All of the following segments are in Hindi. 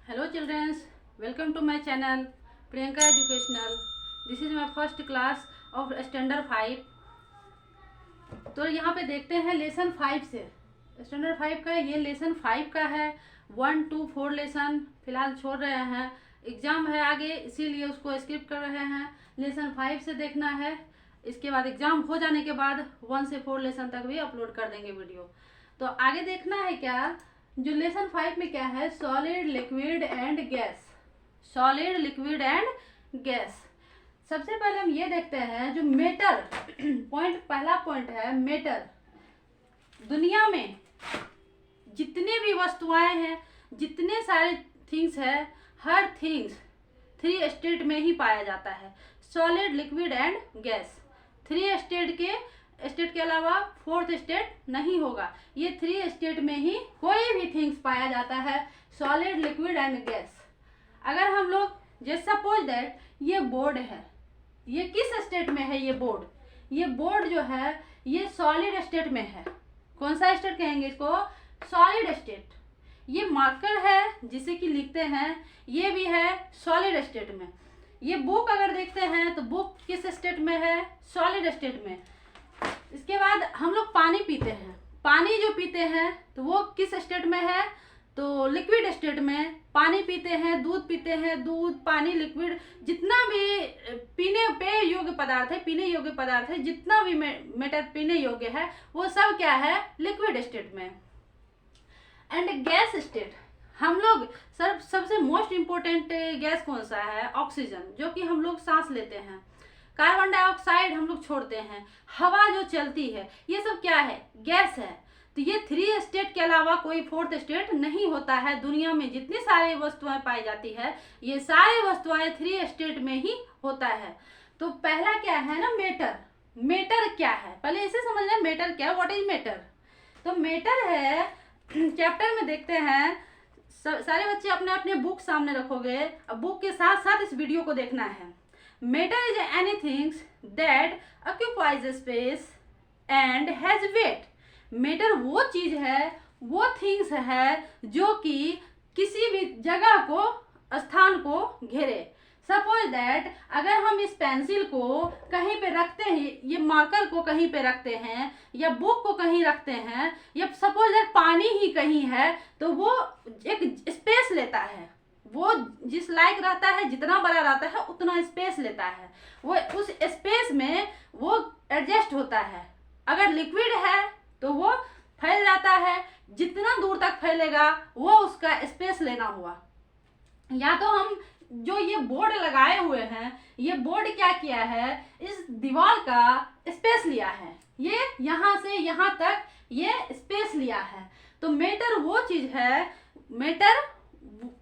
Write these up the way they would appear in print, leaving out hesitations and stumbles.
Hello children, welcome to my channel Priyanka Educational. This is my first class of Standard 5. तो यहाँ पे देखते हैं लेसन 5 से स्टैंडर्ड 5 का ये लेसन 5 का है 1 to 4 लेसन फिलहाल छोड़ रहे हैं। एग्ज़ाम है आगे इसीलिए उसको स्किप कर रहे हैं। लेसन 5 से देखना है, इसके बाद एग्ज़ाम हो जाने के बाद 1 से 4 लेसन तक भी अपलोड कर देंगे वीडियो। तो आगे देखना है क्या, जो लेसन 5 में क्या है, solid liquid and gas. Solid liquid and gas. सबसे पहले हम ये देखते हैं जो मेटर पॉइंट, पहला पॉइंट है मेटर। दुनिया में जितने भी वस्तुएं हैं, जितने सारे थिंग्स है, हर थिंग्स 3 स्टेट में ही पाया जाता है, solid liquid and gas. 3 state के अलावा 4th स्टेट नहीं होगा। ये 3 स्टेट में ही कोई भी थिंग्स पाया जाता है, सॉलिड लिक्विड एंड गैस। अगर हम लोग जैसे सपोज दैट ये बोर्ड है, ये किस स्टेट में है? ये बोर्ड जो है ये सॉलिड स्टेट में है। कौन सा स्टेट कहेंगे इसको? Solid state. ये मार्कर है जिसे कि लिखते हैं, ये भी है सॉलिड स्टेट में। ये बुक अगर देखते हैं तो बुक किस स्टेट में है? सॉलिड स्टेट में। इसके बाद हम लोग पानी पीते हैं, पानी जो पीते हैं तो वो किस स्टेट में है? तो लिक्विड स्टेट में। पानी पीते हैं, दूध पीते हैं, दूध, पानी, लिक्विड, जितना भी पीने योग्य पदार्थ है, जितना भी मेटर पीने योग्य है वो सब क्या है? लिक्विड स्टेट में। एंड गैस स्टेट, हम लोग सबसे मोस्ट इम्पोर्टेंट गैस कौन सा है? ऑक्सीजन, जो कि हम लोग सांस लेते हैं। कार्बन डाइऑक्साइड हम लोग छोड़ते हैं। हवा जो चलती है ये सब क्या है? गैस है। तो ये 3 स्टेट के अलावा कोई 4th स्टेट नहीं होता है। दुनिया में जितनी सारी वस्तुएं पाई जाती है ये सारी वस्तुएं 3 स्टेट में ही होता है। तो पहला क्या है ना, मेटर। मेटर क्या है पहले इसे समझना, मेटर क्या है, व्हाट इज मेटर? तो मेटर है, चैप्टर में देखते हैं। सारे बच्चे अपने अपने बुक सामने रखोगे, अब बुक के साथ साथ इस वीडियो को देखना है। Matter is anything that occupies space and has weight. Matter वो चीज है, वो थिंग्स है जो कि किसी भी जगह को, स्थान को घेरे। सपोज दैट अगर हम इस पेंसिल को कहीं पे रखते हैं, ये मार्कर को कहीं पे रखते हैं, या बुक को कहीं रखते हैं, या सपोज दैट पानी ही कहीं है, तो वो एक स्पेस लेता है। वो जिस लायक रहता है, जितना बड़ा रहता है उतना स्पेस लेता है। वो उस स्पेस में वो एडजस्ट होता है। अगर लिक्विड है तो वो फैल जाता है, जितना दूर तक फैलेगा वो उसका स्पेस लेना हुआ। या तो हम जो ये बोर्ड लगाए हुए हैं, ये बोर्ड क्या किया है, इस दीवार का स्पेस लिया है, ये यहाँ से यहाँ तक ये स्पेस लिया है। तो मेटर वो चीज है, मेटर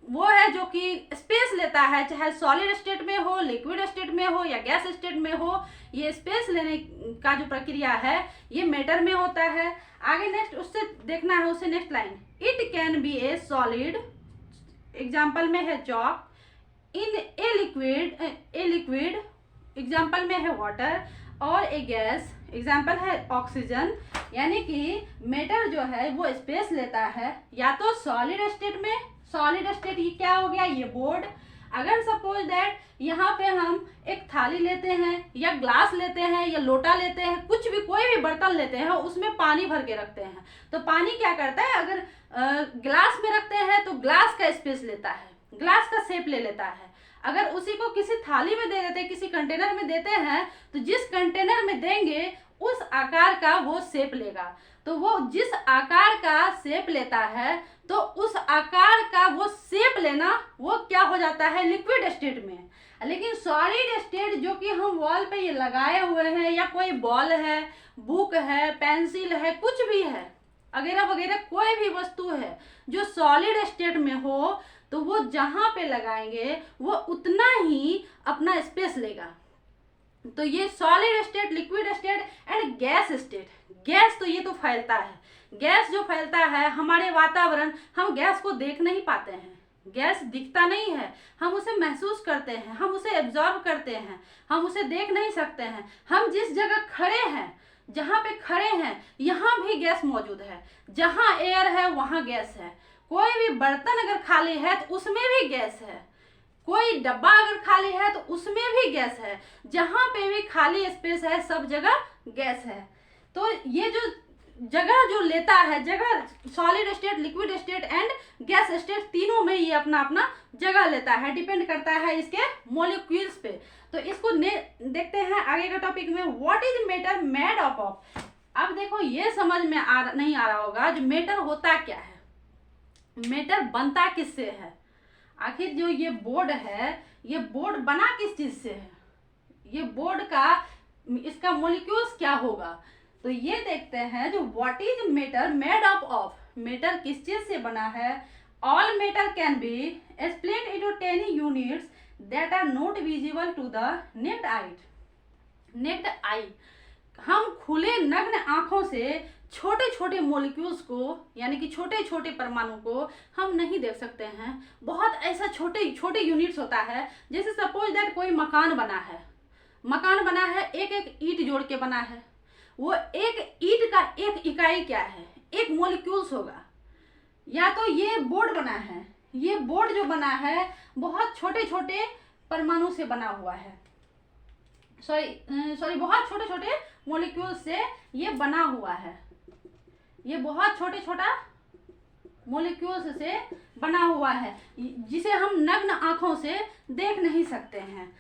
वो है जो कि स्पेस लेता है, चाहे सॉलिड स्टेट में हो, लिक्विड स्टेट में हो या गैस स्टेट में हो। ये स्पेस लेने का जो प्रक्रिया है ये मेटर में होता है। आगे नेक्स्ट उससे देखना है, उससे next line, it can be A solid, example में है chalk, in a liquid example में है वाटर, और ए गैस एग्जाम्पल है ऑक्सीजन। यानी कि मेटर जो है वो स्पेस लेता है, या तो सॉलिड स्टेट में, सॉलिड स्टेट ये क्या हो गया, ये बोर्ड। अगर सपोज दैट यहाँ पे हम एक थाली लेते हैं, या ग्लास लेते हैं, या लोटा लेते हैं, कुछ भी कोई भी बर्तन लेते हैं, उसमें पानी भर के रखते हैं, तो पानी क्या करता है, अगर ग्लास में रखते हैं तो ग्लास का स्पेस लेता है, ग्लास का शेप ले लेता है। अगर उसी को किसी थाली में दे देते हैं, किसी कंटेनर में देते हैं, तो जिस कंटेनर में देंगे उस आकार का वो शेप लेगा। तो वो जिस आकार का शेप लेता है, तो उस आकार का वो शेप लेना वो क्या हो जाता है, लिक्विड स्टेट में। लेकिन सॉलिड स्टेट जो कि हम वॉल पे ये लगाए हुए हैं, या कोई बॉल है, बुक है, पेंसिल है, कुछ भी है, वगैरह वगैरह, कोई भी वस्तु है जो सॉलिड स्टेट में हो, तो वो जहां पे लगाएंगे वो उतना ही अपना स्पेस लेगा। तो ये solid state, liquid state and gas state. Gas तो ये तो फैलता है, गैस जो फैलता है हमारे वातावरण, हम गैस को देख नहीं पाते हैं, गैस दिखता नहीं है, हम उसे महसूस करते हैं, हम उसे एब्जॉर्ब करते हैं, हम उसे देख नहीं सकते हैं। हम जिस जगह खड़े हैं, जहाँ पे खड़े हैं यहाँ भी गैस मौजूद है, जहाँ एयर है वहाँ गैस है। कोई भी बर्तन अगर खाली है तो उसमें भी गैस है, कोई डब्बा अगर खाली है तो उसमें भी गैस है, जहां पे भी खाली स्पेस है सब जगह गैस है। तो ये जो जगह जो लेता है, जगह solid state, liquid state and gas state, तीनों में ये अपना अपना जगह लेता है, डिपेंड करता है इसके मॉलिक्यूल्स पे। तो इसको देखते हैं आगे का टॉपिक में, what is matter made up of. अब देखो ये समझ में नहीं आ रहा होगा जो मैटर होता क्या है, मैटर बनता किससे है, आखिर जो ये बोर्ड है ये बोर्ड बना किस चीज से है, ये बोर्ड का इसका मॉलिक्यूल्स क्या होगा। तो ये देखते हैं जो what is matter made up of, matter किस चीज से बना है। All matter can be explained into 10 units that are not visible to the naked eye. हम खुले नग्न आंखों से छोटे छोटे मॉलिक्यूल्स को, यानी कि छोटे छोटे परमाणु को हम नहीं देख सकते हैं। बहुत ऐसा छोटे छोटे यूनिट्स होता है, जैसे सपोज दैट कोई मकान बना है, एक एक ईंट जोड़ के बना है, वो एक ईंट का एक इकाई क्या है, एक मॉलिक्यूल्स होगा। या तो ये बोर्ड बना है, ये बोर्ड जो बना है बहुत छोटे छोटे परमाणु से बना हुआ है, सॉरी बहुत छोटे छोटे मॉलिक्यूल से ये बना हुआ है, ये बहुत छोटे छोटा मॉलिक्यूल्स से बना हुआ है जिसे हम नग्न आंखों से देख नहीं सकते हैं।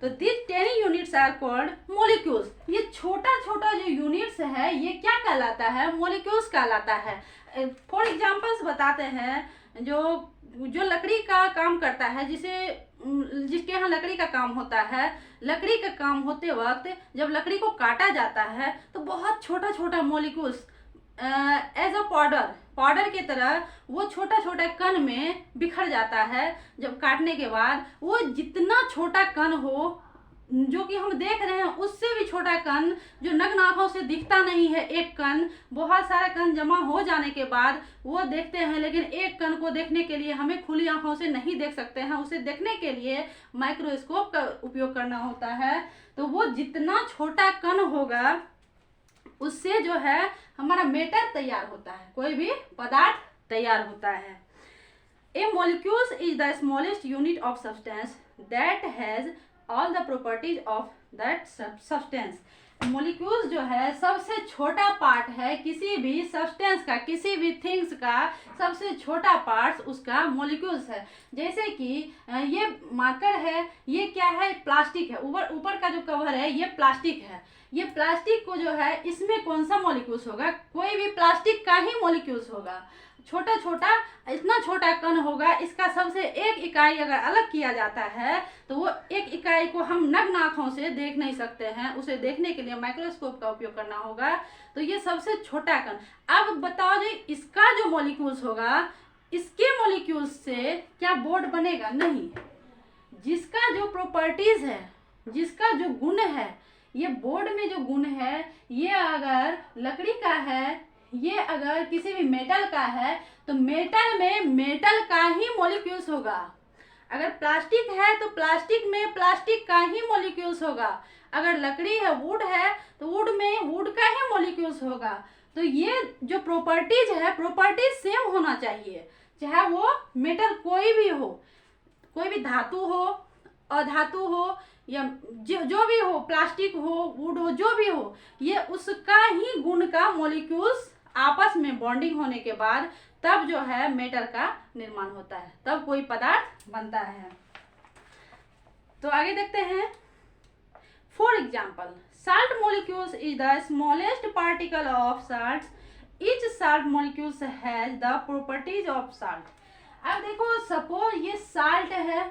तो this 10 units are called molecules. ये छोटा छोटा जो यूनिट्स है ये क्या कहलाता है, मॉलिक्यूल्स कहलाता है। फॉर एग्जांपल्स बताते हैं, जो लकड़ी का काम करता है, जिसके यहाँ लकड़ी का काम होता है, लकड़ी का काम होते वक्त जब लकड़ी को काटा जाता है तो बहुत छोटा छोटा मॉलिक्यूल्स एज अ पाउडर की तरह वो छोटा छोटा कण में बिखर जाता है। जब काटने के बाद वो जितना छोटा कण हो, जो कि हम देख रहे हैं उससे भी छोटा कण, जो नग्न आंखों से दिखता नहीं है, एक कण, बहुत सारा कण जमा हो जाने के बाद वो देखते हैं, लेकिन एक कण को देखने के लिए हमें खुली आंखों से नहीं देख सकते हैं, उसे देखने के लिए माइक्रोस्कोप का उपयोग करना होता है। तो वो जितना छोटा कण होगा उससे जो है हमारा मैटर तैयार होता है, कोई भी पदार्थ तैयार होता है। A molecules is the smallest unit of substance that has all the properties of that substance. Molecules जो है सबसे छोटा पार्ट है किसी भी सब्सटेंस का, किसी भी थिंग्स का सबसे छोटा पार्ट उसका मॉलिक्यूल्स है। जैसे कि ये मार्कर है, ये क्या है, प्लास्टिक है, ऊपर का जो कवर है ये प्लास्टिक है। ये प्लास्टिक को जो है इसमें कौन सा मॉलिक्यूल्स होगा, कोई भी प्लास्टिक का ही मॉलिक्यूल्स होगा। छोटा छोटा इतना छोटा कण होगा, इसका सबसे एक इकाई अगर अलग किया जाता है तो वो एक इकाई को हम नग्न आंखों से देख नहीं सकते हैं, उसे देखने के लिए माइक्रोस्कोप का उपयोग करना होगा। तो ये सबसे छोटा कण। अब बताओ जी इसका जो मॉलिक्यूल्स होगा, इसके मॉलिक्यूल्स से क्या बोर्ड बनेगा, नहीं। जिसका जो प्रॉपर्टीज है, जिसका जो गुण है, ये बोर्ड में जो गुण है, ये अगर लकड़ी का है, ये अगर किसी भी मेटल का है तो मेटल में मेटल का ही मॉलिक्यूल्स होगा। अगर प्लास्टिक है तो प्लास्टिक में प्लास्टिक का ही मॉलिक्यूल्स होगा। अगर लकड़ी है, वुड है, तो वुड में वुड का ही मॉलिक्यूल्स होगा। तो ये जो प्रॉपर्टीज है, प्रॉपर्टीज सेम होना चाहिए, चाहे वो मेटल कोई भी हो, कोई भी धातु हो, अधातु हो, या जो भी हो, प्लास्टिक हो, वुड हो, जो भी हो, ये उसका ही गुण का मॉलिक्यूल्स आपस में बॉन्डिंग होने के बाद तब जो है मेटल का निर्माण होता है, तब कोई पदार्थ बनता है। तो आगे देखते हैं। For example, salt molecules is the smallest particle of salts. Each salt molecule has the properties of salt. अब देखो सपोज ये साल्ट है,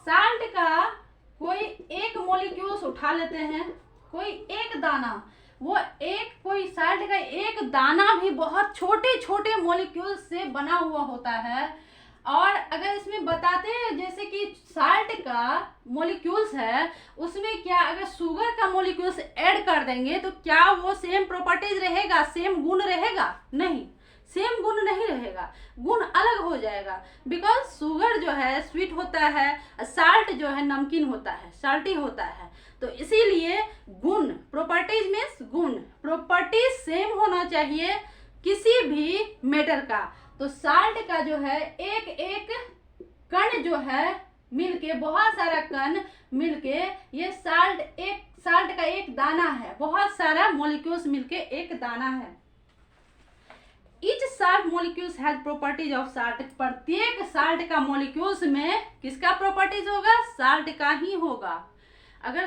साल्ट का कोई एक मॉलिक्यूल्स उठा लेते हैं, कोई एक दाना, वो एक कोई साल्ट का एक दाना भी बहुत छोटे छोटे मॉलिक्यूल्स से बना हुआ होता है। और अगर इसमें बताते हैं जैसे कि साल्ट का मॉलिक्यूल्स है, उसमें क्या अगर शुगर का मॉलिक्यूल्स ऐड कर देंगे तो क्या वो सेम प्रॉपर्टीज रहेगा, सेम गुण रहेगा, नहीं। सेम गुण नहीं रहेगा, गुण अलग हो जाएगा। बिकॉज शुगर जो है स्वीट होता है, साल्ट जो है नमकीन होता है, साल्टी होता है। तो इसीलिए गुण, प्रॉपर्टीज मीन्स गुण, प्रॉपर्टीज सेम होना चाहिए किसी भी मेटर का। तो साल्ट का जो है एक एक कण जो है मिलके, बहुत सारा कण मिलके, ये साल्ट का एक दाना है, बहुत सारा मॉलिक्यूल्स मिलके एक दाना है। Each salt molecules has properties of salt। प्रत्येक साल्ट का मॉलिक्यूल्स में किसका प्रॉपर्टीज होगा? साल्ट का ही होगा। अगर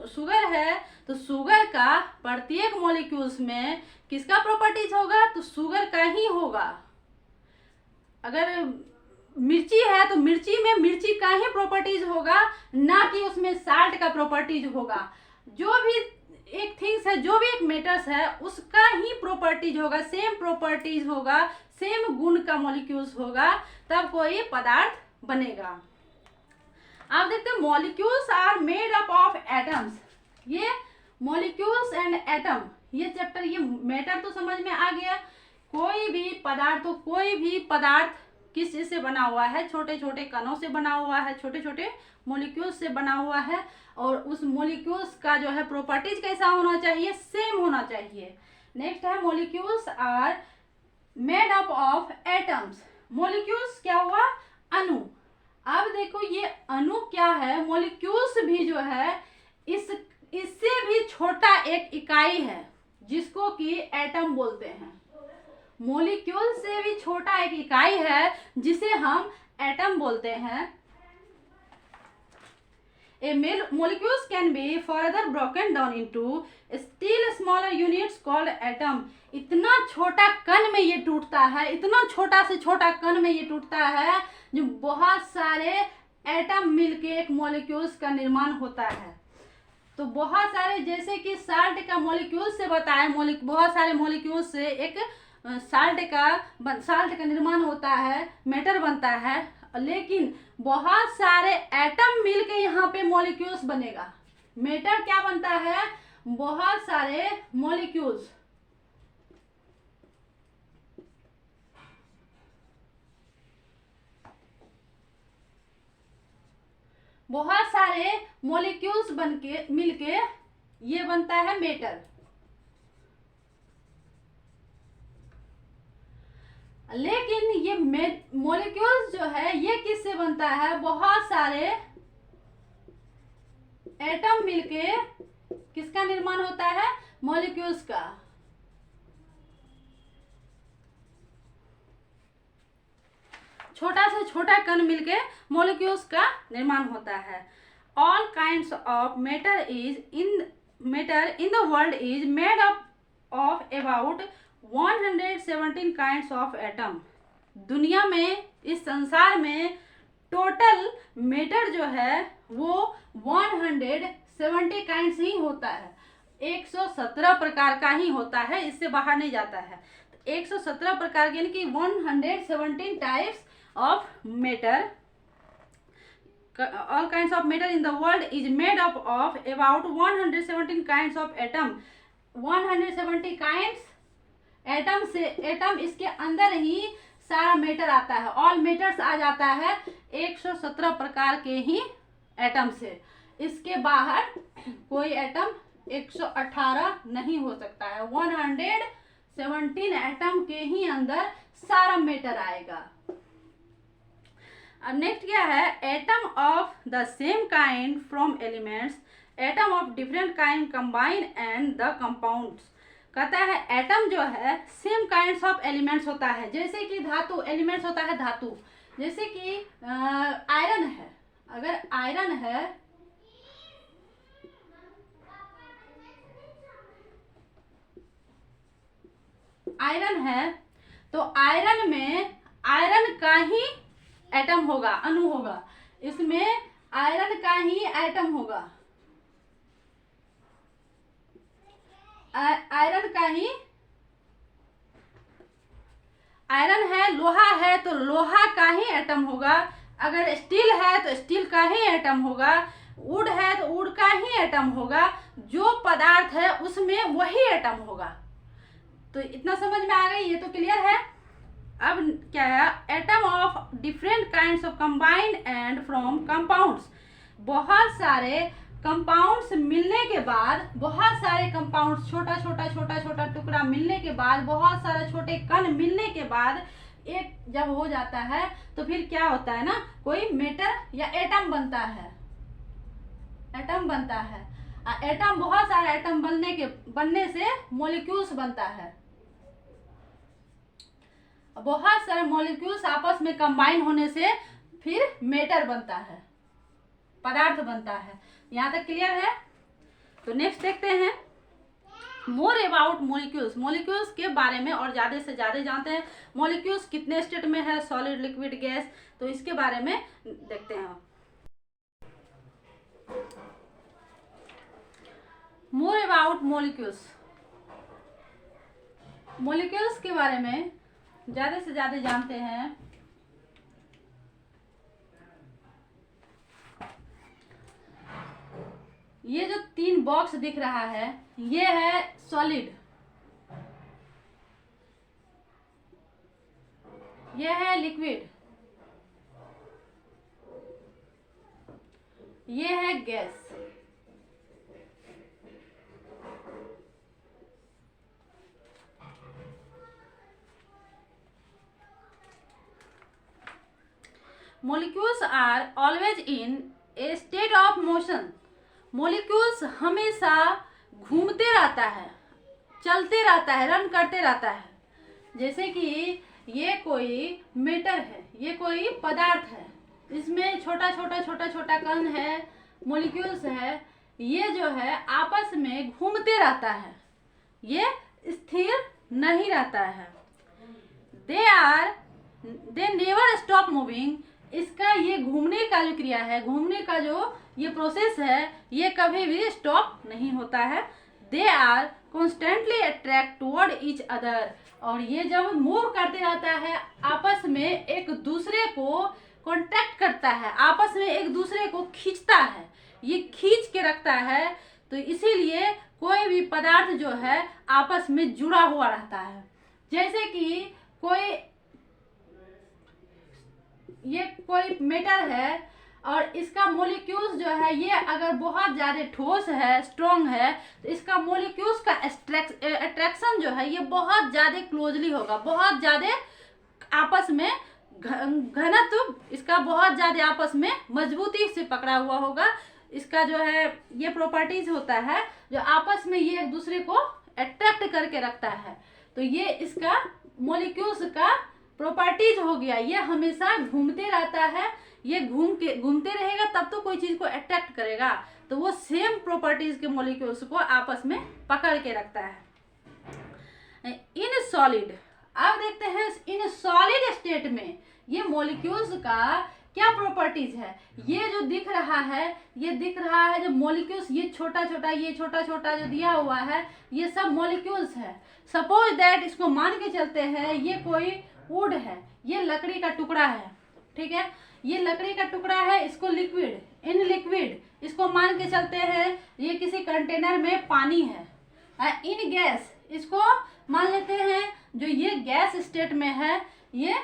शुगर है तो शुगर का प्रत्येक मॉलिक्यूल्स में किसका प्रॉपर्टीज होगा? तो शुगर का ही होगा। अगर मिर्ची है तो मिर्ची में मिर्ची का ही प्रॉपर्टीज होगा, ना कि उसमें साल्ट का प्रॉपर्टीज होगा। जो भी एक थिंग्स है, जो भी एक मेटर्स है, उसका ही प्रॉपर्टीज होगा, सेम प्रॉपर्टीज होगा, सेम गुण का मॉलिक्यूल्स होगा, तब कोई पदार्थ बनेगा। आप देखते हैं molecules are made up of atoms. ये मॉलिक्यूल्स एंड एटम, ये चैप्टर, ये मैटर तो समझ में आ गया। कोई भी पदार्थ, तो कोई भी पदार्थ किस चीज से बना हुआ है? छोटे छोटे कणों से बना हुआ है, छोटे छोटे मॉलिक्यूल्स से बना हुआ है। और उस मॉलिक्यूल्स का जो है प्रॉपर्टीज कैसा होना चाहिए? सेम होना चाहिए। नेक्स्ट है molecules are made up of atoms. Molecules क्या हुआ? अणु। अब देखो ये अणु क्या है? मॉलिक्यूल्स भी जो है इससे भी छोटा एक इकाई है जिसको कि एटम बोलते हैं। मॉलिक्यूल से भी छोटा एक इकाई है जिसे हम एटम बोलते हैं। A molecules can be further broken down into still smaller units called atom। इतना छोटा कण में ये टूटता है, इतना छोटा से छोटा कण में ये टूटता है जो बहुत सारे एटम मिलके एक मॉलिक्यूल्स का निर्माण होता है। तो बहुत सारे, जैसे कि साल्ट का मॉलिक्यूल से बताया, बहुत सारे मॉलिक्यूल से एक साल्ट का निर्माण होता है, मेटर बनता है। लेकिन बहुत सारे एटम मिलके यहाँ पे मॉलिक्यूल्स बनेगा। मेटर क्या बनता है? बहुत सारे मॉलिक्यूल्स। बहुत सारे मॉलिक्यूल्स बनके मिलके ये बनता है मेटर। लेकिन ये मॉलिक्यूल्स जो है ये किससे बनता है? बहुत सारे एटम मिलके किसका निर्माण होता है? मॉलिक्यूल्स का। छोटा से छोटा कण मिलके मॉलिक्यूल्स का निर्माण होता है। All kinds of matter in the world is made up of about 117 kinds of atom. दुनिया में, इस संसार में टोटल मेटर जो है वो 170 काइंड्स ही होता है। 117 प्रकार का ही होता है, इससे बाहर नहीं जाता है। 117 प्रकार के, यानी कि 117 types of matter. All kinds of matter in the world is made up of about 117 kinds of atom। 170 kinds atom से, एटम इसके अंदर ही सारा मेटर आता है। ऑल मेटर्स आ जाता है 117 प्रकार के ही एटम से। इसके बाहर कोई एटम 118 नहीं हो सकता है। 117 एटम के ही अंदर सारा मेटर आएगा। नेक्स्ट क्या है? Atom of the same kind from elements, atom of different kind combine and the compounds. कहता है एटम जो है सेम काइंड्स ऑफ एलिमेंट्स होता है। जैसे कि धातु एलिमेंट्स होता है, धातु जैसे कि आयरन है। अगर आयरन है तो आयरन में आयरन का ही एटम होगा, अणु होगा। इसमें आयरन का ही एटम होगा, आयरन का ही। आयरन है, लोहा है तो लोहा का ही एटम होगा। अगर स्टील है तो स्टील का ही एटम होगा। वुड है तो वुड का ही एटम होगा। जो पदार्थ है उसमें वही एटम होगा। तो इतना समझ में आ गई? ये तो क्लियर है। अब क्या है, atom of different kinds of combined and from compounds, बहुत सारे कंपाउंड्स मिलने के बाद, बहुत सारे कंपाउंड्स, छोटा छोटा छोटा छोटा टुकड़ा मिलने के बाद, बहुत सारे छोटे कण मिलने के बाद एक जब हो जाता है तो फिर क्या होता है ना, कोई मेटर या एटम बनता है, एटम बनता है। एटम, बहुत सारे एटम बनने से मॉलिक्यूल्स बनता है, बहुत सारे मॉलिक्यूल्स आपस में कंबाइन होने से फिर मेटर बनता है, पदार्थ बनता है। यहाँ तक क्लियर है? तो नेक्स्ट देखते हैं मोर अबाउट मॉलिक्यूल्स, मॉलिक्यूल्स के बारे में और ज़्यादा से ज़्यादा जानते हैं। मॉलिक्यूल्स कितने स्टेट में है, सॉलिड, लिक्विड, गैस, तो इसके बारे में देखते हैं। मोर अबाउट मॉलिक्यूल्स, मॉलिक्यूल्स के बारे में ज़्यादा से ज़्यादा जानते हैं। ये जो 3 बॉक्स दिख रहा है, ये है सॉलिड, ये है लिक्विड, ये है gas. Molecules are always in a state of motion, molecules हमेशा घूमते रहता है, चलते रहता है, रन करते रहता है। जैसे कि ये कोई मेटर है, ये कोई पदार्थ है, इसमें छोटा छोटा छोटा छोटा कण है, मॉलिक्यूल्स है, ये जो है आपस में घूमते रहता है, ये स्थिर नहीं रहता है। दे नेवर स्टॉप मूविंग, इसका ये घूमने का जो क्रिया है, घूमने का जो ये प्रोसेस है, ये कभी भी स्टॉप नहीं होता है। They are constantly attract toward each other, और ये जब मूव करते रहता है आपस में एक दूसरे को कॉन्टैक्ट करता है, आपस में एक दूसरे को खींचता है, ये खींच के रखता है, तो इसीलिए कोई भी पदार्थ जो है आपस में जुड़ा हुआ रहता है। जैसे कि ये कोई मेटर है और इसका मॉलिक्यूल्स जो है, ये अगर बहुत ज़्यादा ठोस है, स्ट्रॉन्ग है, तो इसका मॉलिक्यूल्स का अट्रैक्शन जो है ये बहुत ज़्यादा क्लोजली होगा, बहुत ज़्यादा आपस में घनत्व इसका बहुत ज़्यादा आपस में मजबूती से पकड़ा हुआ होगा। इसका जो है ये प्रॉपर्टीज होता है जो आपस में ये एक दूसरे को अट्रैक्ट करके रखता है, तो ये इसका मॉलिक्यूल्स का प्रॉपर्टीज हो गया। ये हमेशा घूमते रहता है, ये घूमते रहेगा तब तो कोई चीज को अट्रैक्ट करेगा, तो वो सेम प्रॉपर्टीज के मॉलिक्यूल्स को आपस में पकड़ के रखता है। इन सॉलिड, अब देखते हैं इन सॉलिड स्टेट में ये मॉलिक्यूल्स का क्या प्रॉपर्टीज है। ये जो दिख रहा है, ये दिख रहा है जो मॉलिक्यूल्स, ये छोटा छोटा, ये छोटा छोटा जो दिया हुआ है, ये सब मॉलिक्यूल्स है। सपोज दैट, इसको मान के चलते हैं ये कोई वुड है, ये लकड़ी का टुकड़ा है, ठीक है, ये लकड़ी का टुकड़ा है, इसको लिक्विड, इन लिक्विड इसको मान के चलते हैं ये किसी कंटेनर में पानी है। इन गैस, इसको मान लेते हैं जो ये गैस स्टेट में है, ये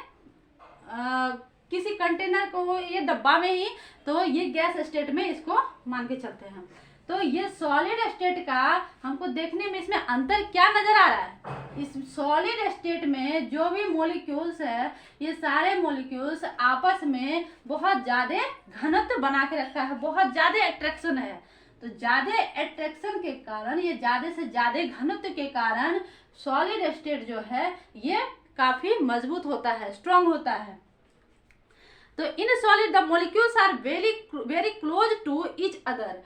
किसी कंटेनर को, ये डब्बा में ही, तो ये गैस स्टेट में इसको मान के चलते हैं। तो ये सॉलिड स्टेट का हमको देखने में इसमें अंतर क्या नजर आ रहा है। इस सॉलिड स्टेट में जो भी मॉलिक्यूल्स है, ये सारे मॉलिक्यूल्स आपस में बहुत ज्यादा घनत्व बना के रखा है, बहुत ज्यादा अट्रैक्शन है। तो ज्यादा अट्रैक्शन के कारण, ये ज्यादा से ज्यादा घनत्व के कारण सॉलिड स्टेट जो है ये काफी मजबूत होता है, स्ट्रांग होता है। तो in solid the molecules are very close to each other.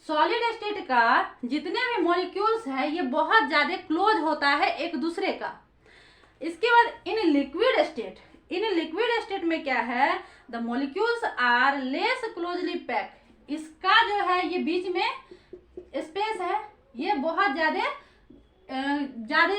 Solid state का जितने भी मॉलिक्यूल्स है ये बहुत ज्यादा क्लोज होता है एक दूसरे का। इसके बाद in liquid state, in liquid state में क्या है, the molecules are less closely pack. इसका जो है ये बीच में स्पेस है, ये बहुत ज्यादा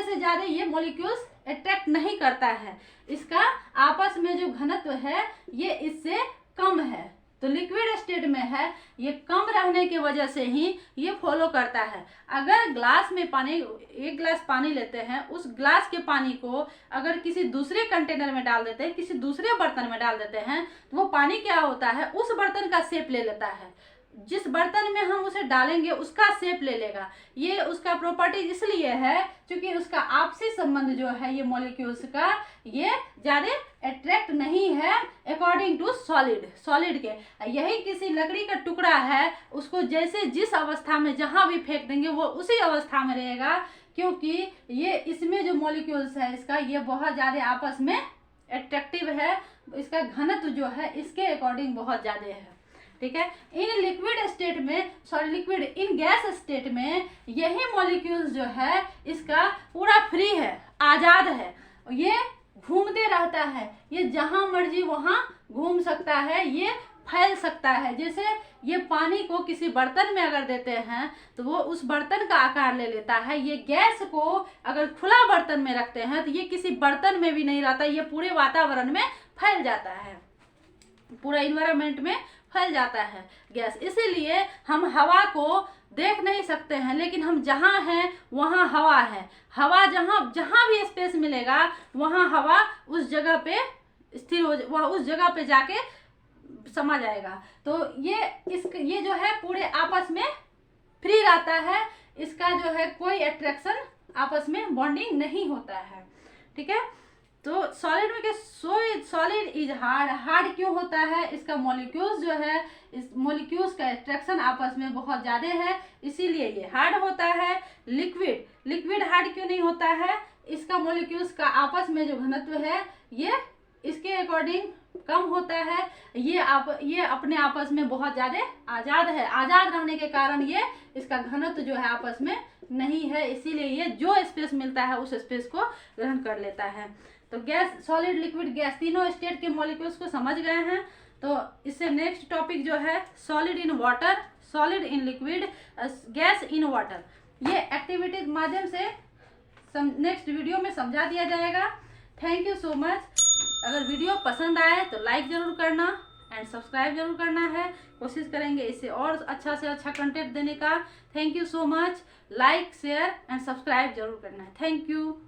से ज्यादा ये मॉलिक्यूल्स अट्रैक्ट नहीं करता है, इसका आपस में जो घनत्व है ये इससे कम है, तो लिक्विड स्टेट में है, ये कम रहने की वजह से ही ये फॉलो करता है। अगर ग्लास में पानी, एक गिलास पानी लेते हैं, उस ग्लास के पानी को अगर किसी दूसरे कंटेनर में डाल देते हैं, किसी दूसरे बर्तन में डाल देते हैं, तो वो पानी क्या होता है, उस बर्तन का शेप ले लेता है। जिस बर्तन में हम उसे डालेंगे उसका शेप ले लेगा। ये उसका प्रॉपर्टी इसलिए है क्योंकि उसका आपसी संबंध जो है ये मॉलिक्यूल्स का, ये ज़्यादा अट्रैक्ट नहीं है अकॉर्डिंग टू सॉलिड के। यही किसी लकड़ी का टुकड़ा है, उसको जैसे जिस अवस्था में जहाँ भी फेंक देंगे वो उसी अवस्था में रहेगा, क्योंकि ये इसमें जो मॉलिक्यूल्स है इसका, ये बहुत ज़्यादा आपस में अट्रैक्टिव है। इसका घनत्व जो है इसके अकॉर्डिंग बहुत ज़्यादा है। ठीक है, इन लिक्विड स्टेट में, लिक्विड इन गैस स्टेट में यही मॉलिक्यूल्स जो है इसका पूरा फ्री है, आज़ाद है, ये घूमते रहता है, ये जहाँ मर्जी वहाँ घूम सकता है, ये फैल सकता है। जैसे ये पानी को किसी बर्तन में अगर देते हैं तो वो उस बर्तन का आकार ले लेता है। ये गैस को अगर खुला बर्तन में रखते हैं तो ये किसी बर्तन में भी नहीं रहता, ये पूरे वातावरण में फैल जाता है, पूरा इन्वायरमेंट में फैल जाता है गैस। इसीलिए हम हवा को देख नहीं सकते हैं, लेकिन हम जहाँ हैं वहाँ हवा है। हवा जहाँ जहाँ भी स्पेस मिलेगा वहाँ हवा उस जगह पे स्थिर हो, वह उस जगह पे जाके समा जाएगा। तो ये जो है पूरे आपस में फ्री रहता है, इसका जो है कोई अट्रैक्शन आपस में बॉन्डिंग नहीं होता है। ठीक है, तो सॉलिड में सॉलिड इज हार्ड क्यों होता है, इसका मॉलिक्यूल्स जो है, इस मॉलिक्यूल्स का अट्रैक्शन आपस में बहुत ज़्यादा है, इसीलिए ये हार्ड होता है। लिक्विड हार्ड क्यों नहीं होता है, इसका मॉलिक्यूल्स का आपस में जो घनत्व है ये इसके अकॉर्डिंग कम होता है। ये अपने आपस में बहुत ज़्यादा आज़ाद है, आज़ाद रहने के कारण ये इसका घनत्व जो है आपस में नहीं है, इसीलिए ये जो स्पेस मिलता है उस स्पेस को ग्रहण कर लेता है। तो गैस, सॉलिड, लिक्विड, गैस तीनों स्टेट के मॉलिक्यूल्स को समझ गए हैं। तो इससे नेक्स्ट टॉपिक जो है solid in water, solid in liquid, gas in water, ये एक्टिविटी के माध्यम से नेक्स्ट वीडियो में समझा दिया जाएगा। Thank you so much. अगर वीडियो पसंद आए तो लाइक ज़रूर करना एंड सब्सक्राइब जरूर करना है। कोशिश करेंगे इससे और अच्छा से अच्छा कंटेंट देने का। Thank you so much. Like, share and subscribe जरूर करना है। Thank you.